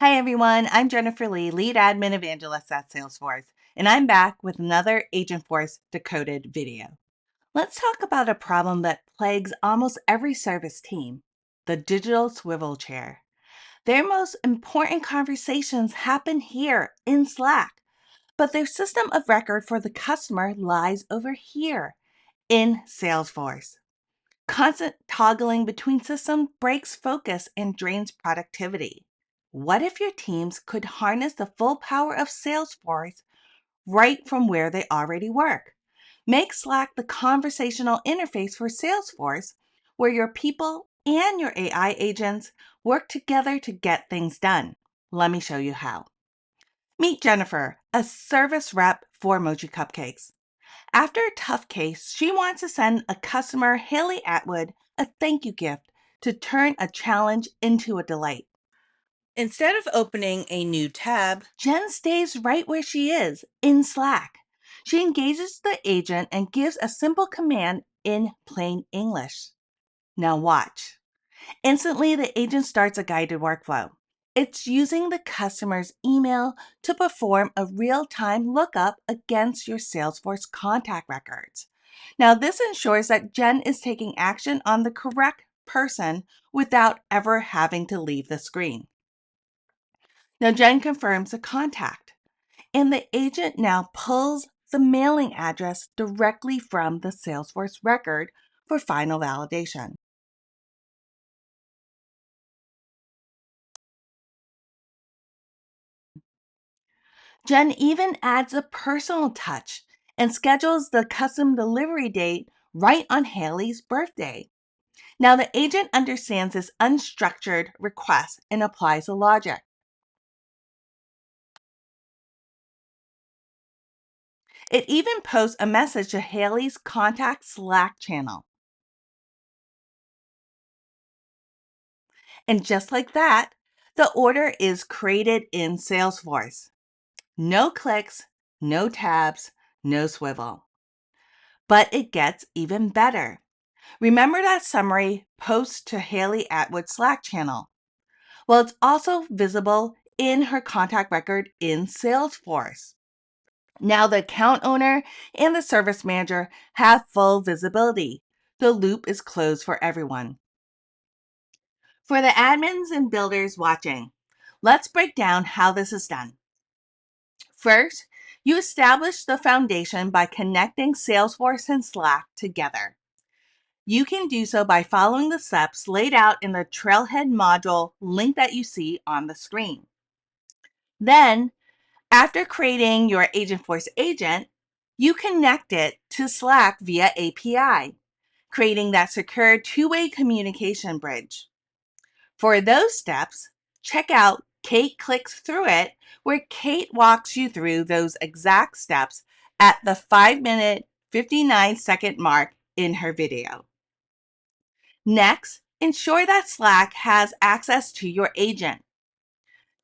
Hi everyone, I'm Jennifer Lee, Lead Admin Evangelist at Salesforce, and I'm back with another Agentforce Decoded video. Let's talk about a problem that plagues almost every service team, the digital swivel chair. Their most important conversations happen here in Slack, but their system of record for the customer lies over here in Salesforce. Constant toggling between systems breaks focus and drains productivity. What if your teams could harness the full power of Salesforce right from where they already work? Make Slack the conversational interface for Salesforce where your people and your AI agents work together to get things done. Let me show you how. Meet Jennifer, a service rep for Mochi Cupcakes. After a tough case, she wants to send a customer, Haley Atwood, a thank you gift to turn a challenge into a delight. Instead of opening a new tab, Jen stays right where she is, in Slack. She engages the agent and gives a simple command in plain English. Now watch. Instantly, the agent starts a guided workflow. It's using the customer's email to perform a real-time lookup against your Salesforce contact records. Now, this ensures that Jen is taking action on the correct person without ever having to leave the screen. Now, Jen confirms the contact, and the agent now pulls the mailing address directly from the Salesforce record for final validation. Jen even adds a personal touch and schedules the custom delivery date right on Haley's birthday. Now, the agent understands this unstructured request and applies the logic. It even posts a message to Haley's contact Slack channel. And just like that, the order is created in Salesforce. No clicks, no tabs, no swivel. But it gets even better. Remember that summary post to Haley Atwood's Slack channel? Well, it's also visible in her contact record in Salesforce. Now the account owner and the service manager have full visibility. The loop is closed for everyone. For the admins and builders watching, let's break down how this is done. First, you establish the foundation by connecting Salesforce and Slack together. You can do so by following the steps laid out in the Trailhead module link that you see on the screen. Then, after creating your Agentforce agent, you connect it to Slack via API, creating that secure two-way communication bridge. For those steps, check out Kate Clicks Through It, where Kate walks you through those exact steps at the 5-minute, 59-second mark in her video. Next, ensure that Slack has access to your agent.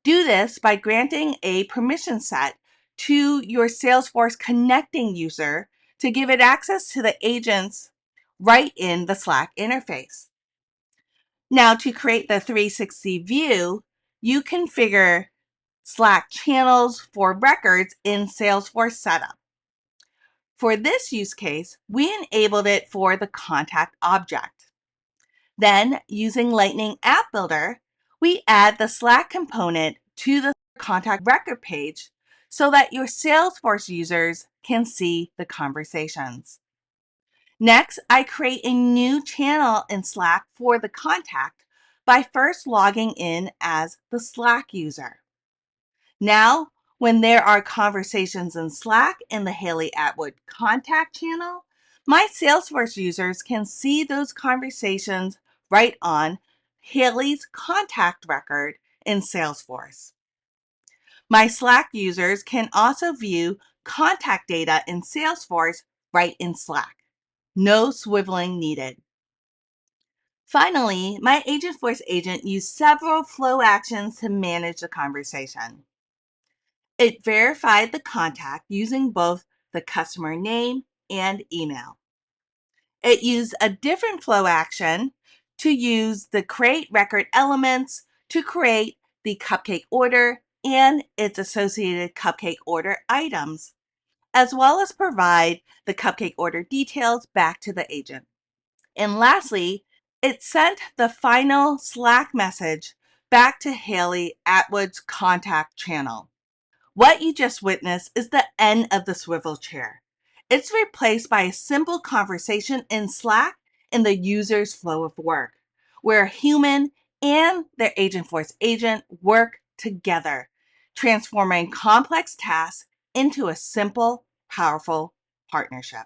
Do this by granting a permission set to your Salesforce connecting user to give it access to the agents right in the Slack interface. Now, to create the 360 view, you configure Slack channels for records in Salesforce Setup. For this use case, we enabled it for the contact object. Then, using Lightning App Builder, we add the Slack component to the contact record page so that your Salesforce users can see the conversations. Next, I create a new channel in Slack for the contact by first logging in as the Slack user. Now, when there are conversations in Slack in the Haley Atwood contact channel, my Salesforce users can see those conversations right on Haley's contact record in Salesforce. My Slack users can also view contact data in Salesforce right in Slack. No swiveling needed. Finally, my Agentforce agent used several flow actions to manage the conversation. It verified the contact using both the customer name and email. It used a different flow action to use the create record elements to create the cupcake order and its associated cupcake order items, as well as provide the cupcake order details back to the agent. And lastly, it sent the final Slack message back to Haley Atwood's contact channel. What you just witnessed is the end of the swivel chair. It's replaced by a simple conversation in Slack in the user's flow of work, where a human and their Agentforce agent work together, transforming complex tasks into a simple, powerful partnership.